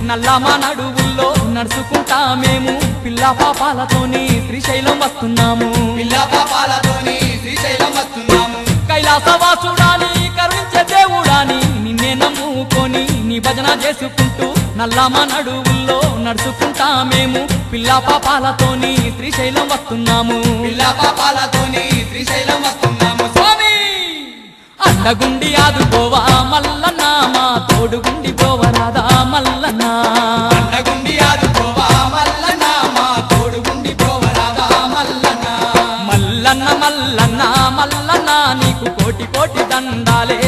నల్లమా నడువుల్లో నడుచుకుంటా మేము పిల్ల పాపాలతోని శ్రీశైలం వస్తున్నాము. పిల్ల పాపాలతోని శ్రీశైలం వస్తున్నాము. కైలాసవాసుడాని కరుణించే దేవుడాని నిన్నే నమ్ముకొని నీ భజన చేసుకుంటూ నల్లమా నడువుల్లో నడుచుకుంటా మేము పిల్ల పాపాలతోని శ్రీశైలం వస్తున్నాము. పిల్ల పాపాలతోని శ్రీశైలం వస్తున్నాము. స్వామి అండగుండి ఆదుకోవా మల్లన్న మా తోడుగుండి పోవరాదా మల్లన్న. అండగుండి ఆదుకోవా మల్లన్న మా తోడుగుండి పోవరాదా మల్లన్న. మల్లన్న మల్లన్న మల్లన్న నీకు కోటి కోటి దండాలే